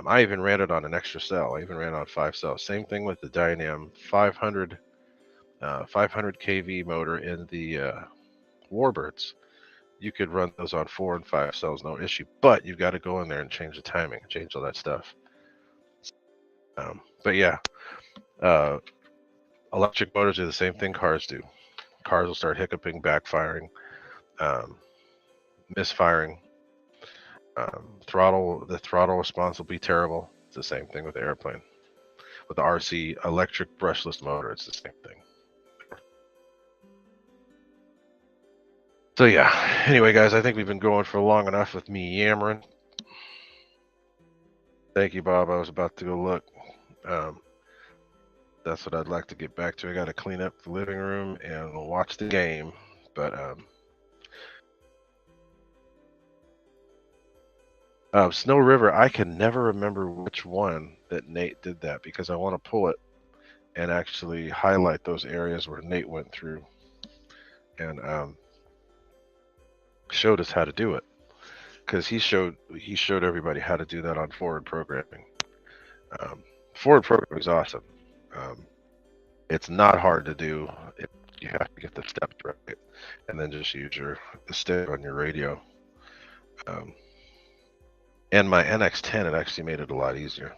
I even ran it on an extra cell. I even ran on 5 cells. Same thing with the Dynam 500 kV motor in the Warbirds. You could run those on 4 and 5 cells, no issue. But you've got to go in there and change the timing, change all that stuff. But yeah, electric motors do the same thing cars do. Cars will start hiccuping, backfiring, um, misfiring. The throttle response will be terrible. It's the same thing with the airplane. With the RC electric brushless motor, it's the same thing. So yeah. Anyway, guys, I think we've been going for long enough with me yammering. Thank you, Bob. I was about to go look. That's what I'd like to get back to. I got to clean up the living room and watch the game. But Snow River, I can never remember which one that Nate did that because I want to pull it and actually highlight those areas where Nate went through and showed us how to do it because he showed everybody how to do that on forward programming. Forward programming is awesome. It's not hard to do. You have to get the steps right, and then just use the stick on your radio. And my NX10, it actually made it a lot easier.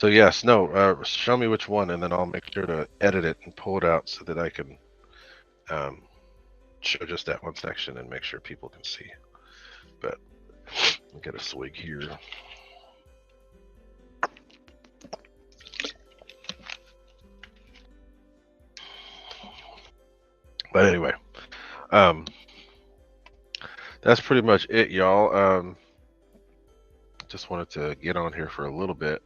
So yes, no, show me which one, and then I'll make sure to edit it and pull it out so that I can show just that one section and make sure people can see. But I'll get a swig here. But anyway, that's pretty much it, y'all. Just wanted to get on here for a little bit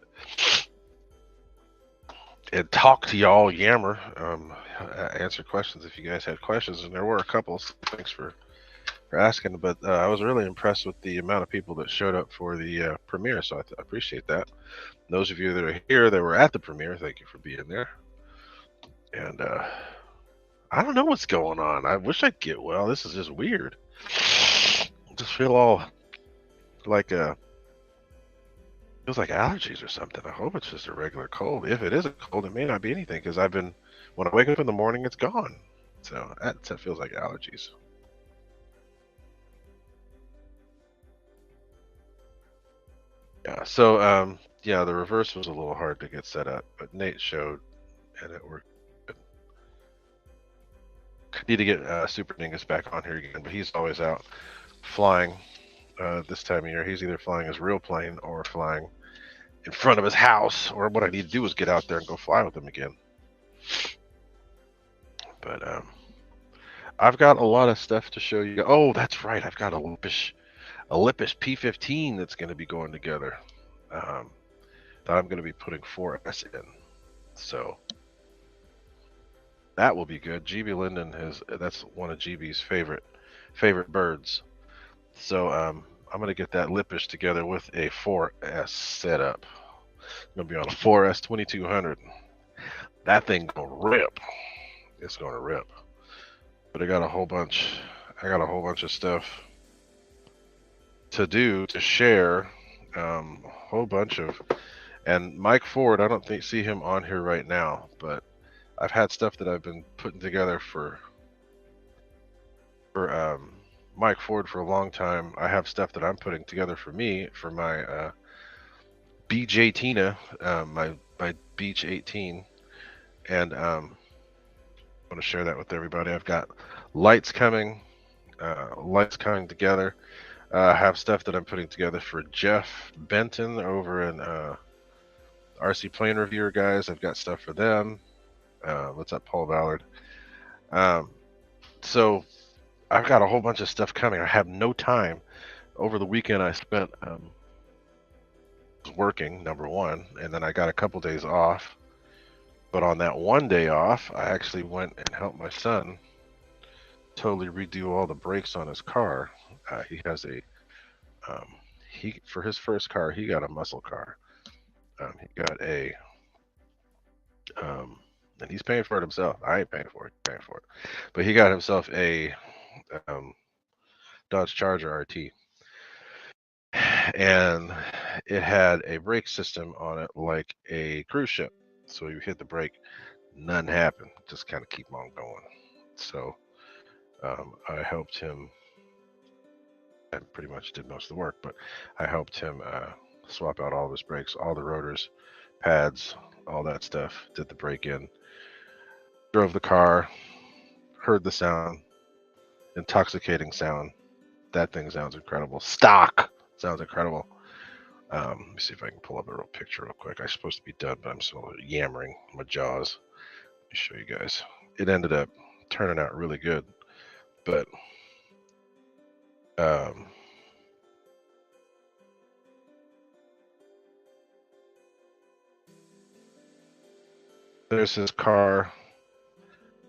and talk to y'all, yammer, answer questions if you guys had questions, and there were a couple. So thanks for asking. But I was really impressed with the amount of people that showed up for the premiere, so I appreciate that. Those of you that are here that were at the premiere, thank you for being there. And I don't know what's going on. I wish I'd get well. This is just weird. I just feel all like feels like allergies or something. I hope it's just a regular cold. If it is a cold, it may not be anything because when I wake up in the morning, it's gone. So that feels like allergies. Yeah. So yeah, the reverse was a little hard to get set up, but Nate showed, and it worked. Need to get Super Dingus back on here again, but he's always out flying this time of year. He's either flying his real plane or flying in front of his house, or what I need to do is get out there and go fly with him again. But I've got a lot of stuff to show you. Oh, that's right. I've got a Lipish P15 that's going to be going together. That I'm going to be putting 4S in. So that will be good. GB Linden that's one of GB's favorite birds. So I'm going to get that Lipish together with a 4S setup. I'm going to be on a 4S 2200. That thing going to rip. It's going to rip. But I got a whole bunch of stuff to do, to share. Whole bunch of, and Mike Ford, I don't see him on here right now, but I've had stuff that I've been putting together for Mike Ford for a long time. I have stuff that I'm putting together for me, for my Beach 18, my Beach 18, and I want to share that with everybody. I've got lights coming together. I have stuff that I'm putting together for Jeff Benton over in RC Plane Reviewer guys. I've got stuff for them. What's up, Paul Ballard? So I've got a whole bunch of stuff coming. I have no time. Over the weekend, I spent working, number one, and then I got a couple days off. But on that one day off, I actually went and helped my son totally redo all the brakes on his car. He has for his first car, he got a muscle car. He got and he's paying for it himself. I ain't paying for it. He's paying for it. But he got himself a Dodge Charger RT. And it had a brake system on it like a cruise ship. So you hit the brake, nothing happened. Just kind of keep on going. So I helped him. I pretty much did most of the work, but I helped him swap out all of his brakes, all the rotors, pads, all that stuff. Did the break in, drove the car, heard the sound, intoxicating sound. That thing sounds incredible. Stock sounds incredible. Let me see if I can pull up a real picture real quick. I'm supposed to be done, but I'm still yammering my jaws. Let me show you guys. It ended up turning out really good, but there's his car.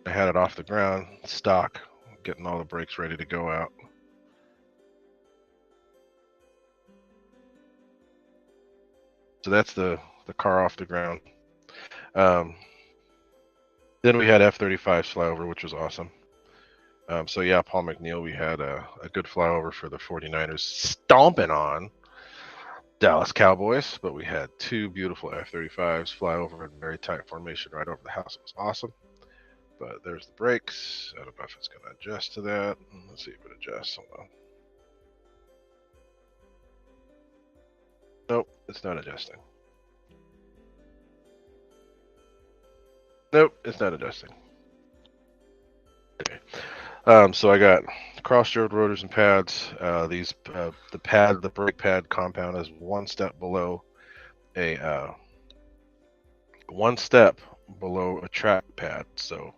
I had it off the ground, stock, getting all the brakes ready to go out. So that's the car off the ground. Then we had F-35s fly over, which was awesome. So yeah, Paul McNeil, we had a good flyover for the 49ers stomping on Dallas Cowboys, but we had two beautiful F-35s fly over in very tight formation right over the house. It was awesome. But there's the brakes. I don't know if it's going to adjust to that. Let's see if it adjusts. Hold on. Nope, it's not adjusting. Nope, it's not adjusting. Okay. So I got cross-drove rotors and pads. The brake pad compound is one step below a track pad. So,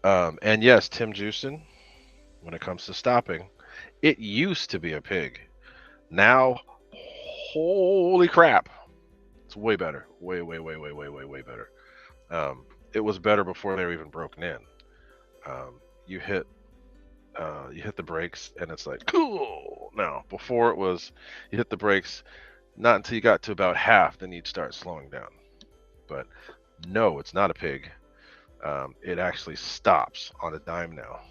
and yes, Tim Juicin, when it comes to stopping, it used to be a pig. Now, holy crap, it's way better. Way better. It was better before they were even broken in. You hit the brakes and it's like cool. Now, before it was you hit the brakes not until you got to about half, then you'd start slowing down. But no, it's not a pig. It actually stops on a dime now.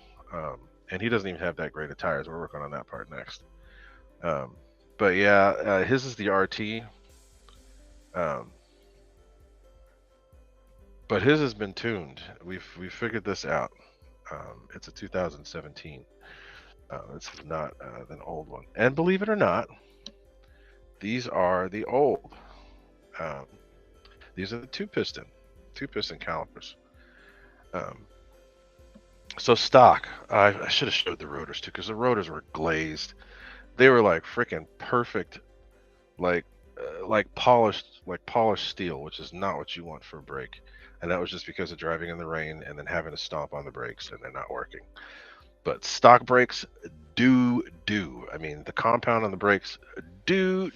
And he doesn't even have that great of tires. We're working on that part next. But yeah, his is the RT. But his has been tuned. We've figured this out. It's a 2017. It's not an old one. And believe it or not, these are the old. These are the two piston calipers. So stock. I should have showed the rotors too, because the rotors were glazed. They were like freaking perfect, like polished steel, which is not what you want for a brake. And that was just because of driving in the rain and then having to stomp on the brakes and they're not working. But stock brakes do. I mean, the compound on the brakes do.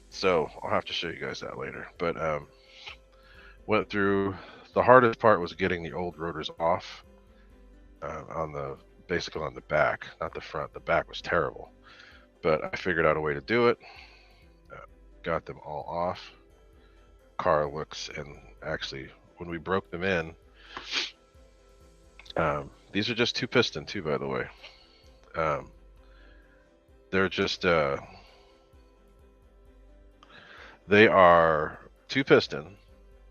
So I'll have to show you guys that later. But went through. The hardest part was getting the old rotors off basically on the back, not the front. The back was terrible, but I figured out a way to do it. Got them all off. Car looks, and actually when we broke them in, these are just two piston too, by the way. They're just they are two piston,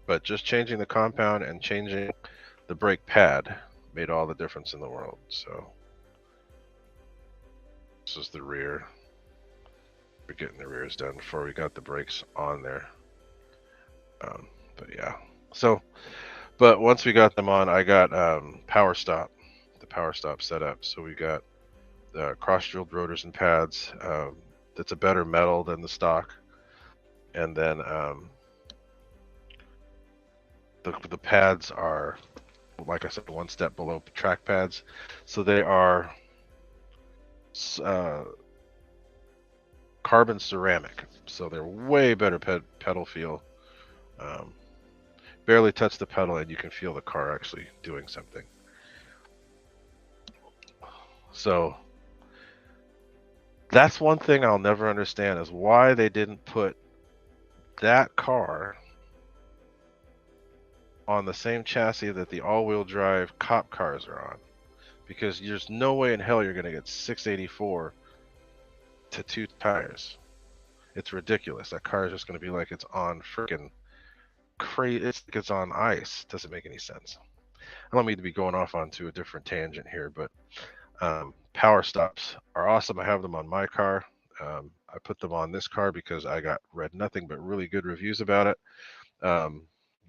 but just changing the compound and changing the brake pad made all the difference in the world. So this is the rear. We're getting the rears done before we got the brakes on there. But yeah, so but once we got them on, I got the power stop set up. So we got the cross-drilled rotors and pads. That's a better metal than the stock. And then the pads are, like I said, one step below track pads. So they are carbon ceramic. So they're way better pedal feel. Barely touch the pedal and you can feel the car actually doing something. So that's one thing I'll never understand, is why they didn't put that car on the same chassis that the all-wheel drive cop cars are on. Because there's no way in hell you're going to get 684 to two tires. It's ridiculous. That car is just going to be like it's on freaking crazy. It's like it's on ice. Doesn't make any sense. I don't mean to be going off onto a different tangent here, but power stops are awesome. I have them on my car. I put them on this car because I read nothing but really good reviews about it.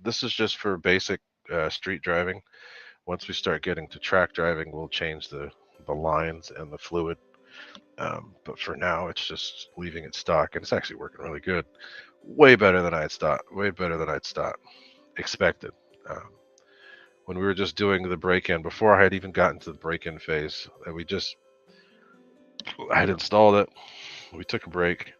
This is just for basic street driving. Once we start getting to track driving, we'll change the lines and the fluid. But for now, it's just leaving it stock, and it's actually working really good. Way better than I'd thought. Way better than I'd expected. When we were just doing the break-in, before I had even gotten to the break-in phase, I had installed it. We took a break.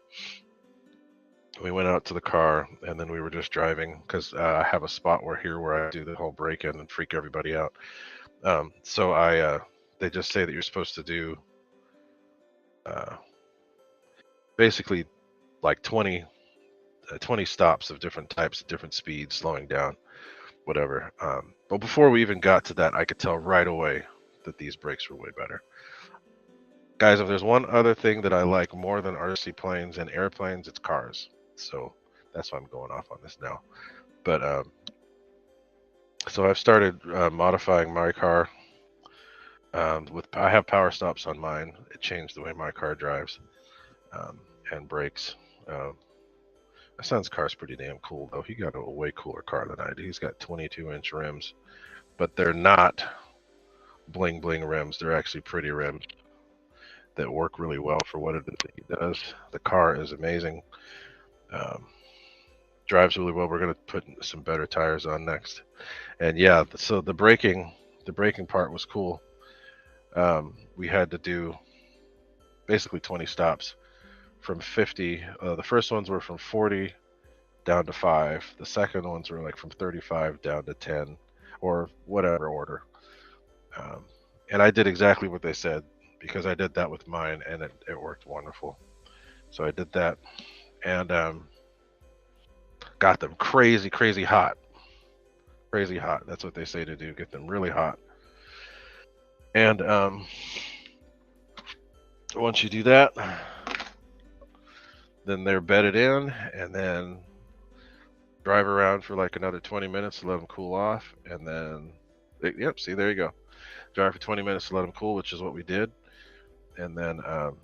We went out to the car, and then we were just driving because I have a spot where I do the whole break-in and freak everybody out. So they just say that you're supposed to do basically like 20 stops of different types, different speeds, slowing down, whatever. But before we even got to that, I could tell right away that these brakes were way better. Guys, if there's one other thing that I like more than RC planes and airplanes, it's cars. So that's why I'm going off on this now. But so I've started modifying my car. I have power stops on mine. It changed the way my car drives and brakes. My son's car's pretty damn cool, though. He got a way cooler car than I do. He's got 22-inch rims, but they're not bling bling rims. They're actually pretty rims that work really well for what it is that he does. The car is amazing. Drives really well. We're going to put some better tires on next. And yeah, so the braking part was cool. We had to do basically 20 stops from 50. The first ones were from 40 down to 5. The second ones were like from 35 down to 10, or whatever order. And I did exactly what they said because I did that with mine, and it worked wonderful. So I did that, and got them crazy hot. Crazy hot. That's what they say to do. Get them really hot. And once you do that, then they're bedded in, and then drive around for like another 20 minutes to let them cool off, and then yep, see, there you go. Drive for 20 minutes to let them cool, which is what we did. And then the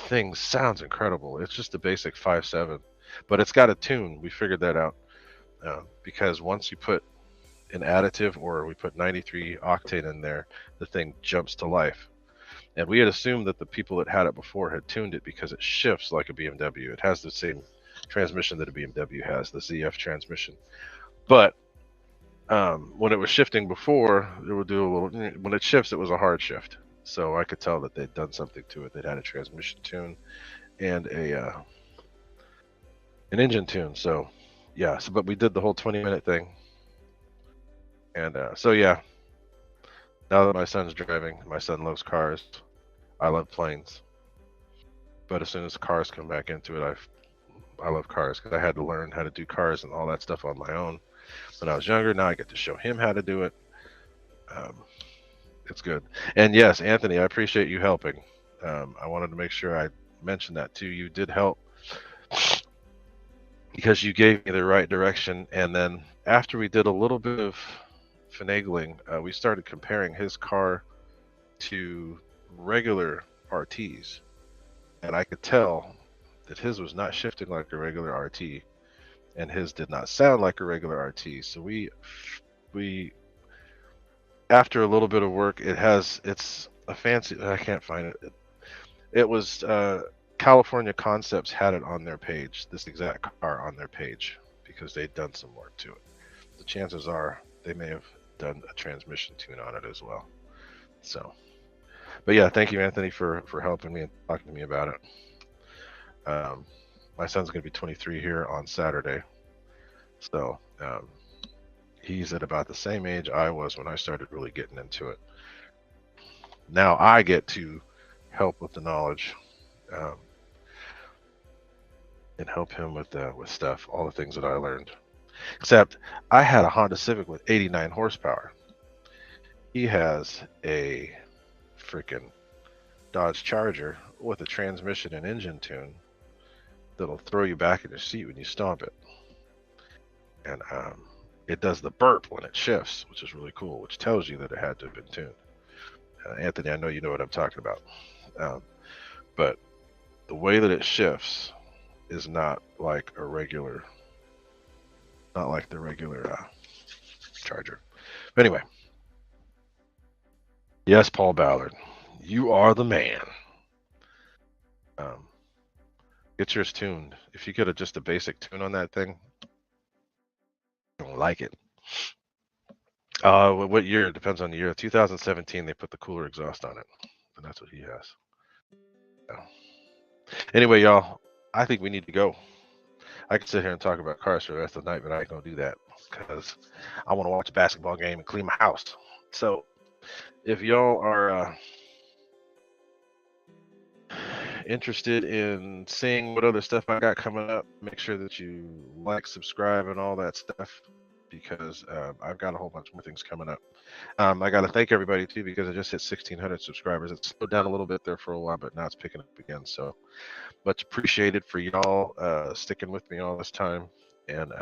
thing sounds incredible. It's just a basic 5.7, but it's got a tune. We figured that out because once you put an additive, or we put 93 octane in there, the thing jumps to life. And we had assumed that the people that had it before had tuned it because it shifts like a BMW. It has the same transmission that a BMW has, the ZF transmission. But when it was shifting before, it would do a little. When it shifts, it was a hard shift. So I could tell that they'd done something to it. They'd had a transmission tune and an engine tune. So yeah. But we did the whole 20-minute thing. And so yeah. Now that my son's driving, my son loves cars. I love planes. But as soon as cars come back into it, I love cars because I had to learn how to do cars and all that stuff on my own when I was younger. Now I get to show him how to do it. It's good. And yes, Anthony, I appreciate you helping. I wanted to make sure I mentioned that too. You did help because you gave me the right direction. And then after we did a little bit of finagling, we started comparing his car to regular RTs. And I could tell that his was not shifting like a regular RT, and his did not sound like a regular RT. So we after a little bit of work, it's a fancy, I can't find it. It was California Concepts had it on their page, this exact car on their page, because they'd done some work to it. The chances are they may have done a transmission tune on it as well. So, but yeah, thank you, Anthony, for helping me and talking to me about it. My son's going to be 23 here on Saturday. So he's at about the same age I was when I started really getting into it. Now I get to help with the knowledge and help him with stuff, all the things that I learned. Except I had a Honda Civic with 89 horsepower. He has a freaking Dodge Charger with a transmission and engine tune that'll throw you back in your seat when you stomp it. And it does the burp when it shifts, which is really cool, which tells you that it had to have been tuned. Anthony, I know you know what I'm talking about. But the way that it shifts is not like a regular, not like the regular charger. Anyway, yes, Paul Ballard, you are the man. Get yours tuned. If you get just a basic tune on that thing, I don't like it. What year? It depends on the year. 2017, they put the cooler exhaust on it, and that's what he has. So. Anyway, y'all, I think we need to go. I could sit here and talk about cars for the rest of the night, but I ain't gonna do that because I want to watch a basketball game and clean my house. So, if y'all are interested in seeing what other stuff I got coming up, make sure that you like, subscribe, and all that stuff because I've got a whole bunch more things coming up. I got to thank everybody too because I just hit 1,600 subscribers. It slowed down a little bit there for a while, but now it's picking up again. So much appreciated for y'all sticking with me all this time, and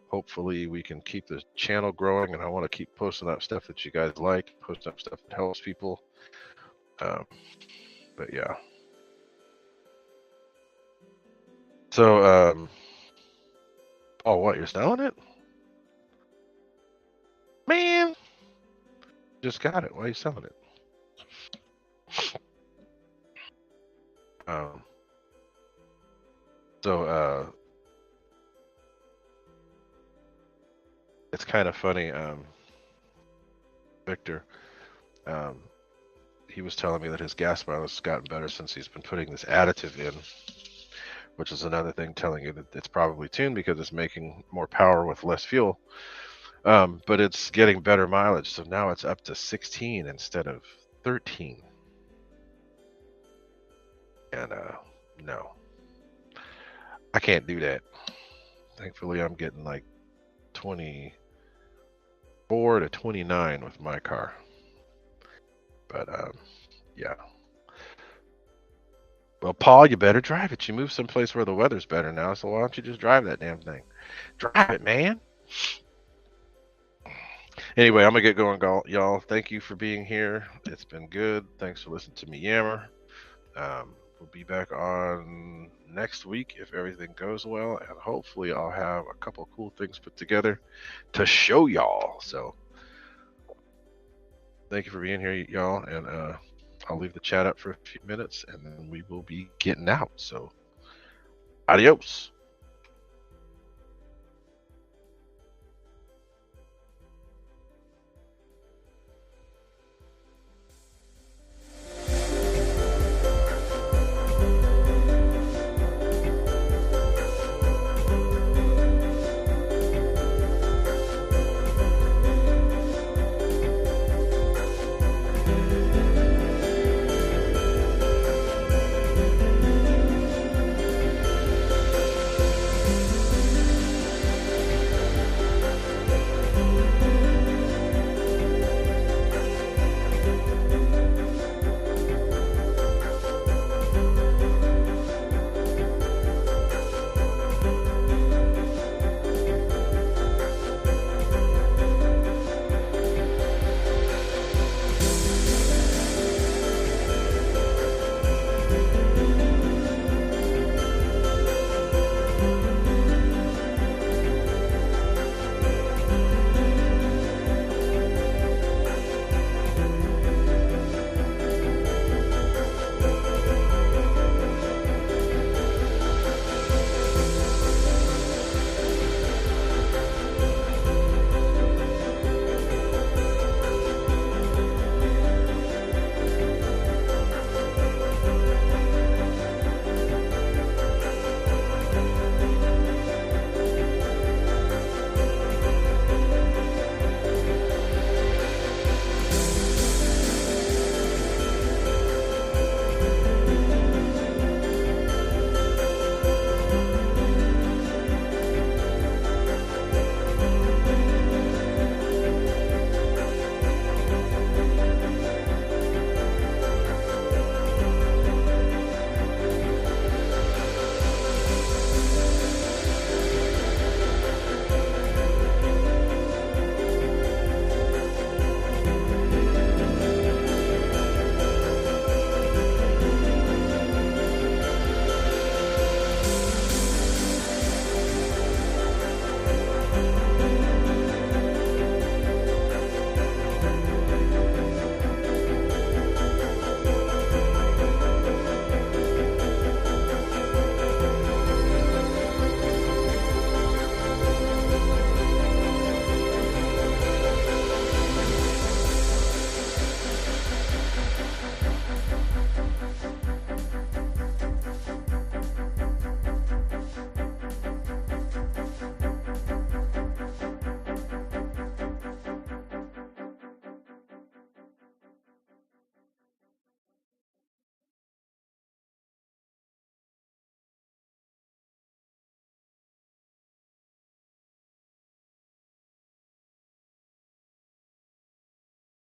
hopefully we can keep the channel growing. And I want to keep posting up stuff that you guys like, posting up stuff that helps people. But yeah. So, oh, what, you're selling it? Man, just got it. Why are you selling it? So, it's kind of funny. Victor, he was telling me that his gas mileage has gotten better since he's been putting this additive in, which is another thing telling you that it's probably tuned because it's making more power with less fuel. But it's getting better mileage, so now it's up to 16 instead of 13. And no, I can't do that. Thankfully, I'm getting like 24 to 29 with my car. But yeah. Well, Paul, you better drive it. You move someplace where the weather's better now, so why don't you just drive that damn thing? Drive it, man. Anyway, I'm gonna get going, y'all. Thank you for being here. It's been good. Thanks for listening to me yammer. We'll be back on next week if everything goes well, and hopefully I'll have a couple cool things put together to show y'all. So thank you for being here, y'all, and I'll leave the chat up for a few minutes, and then we will be getting out. So adios.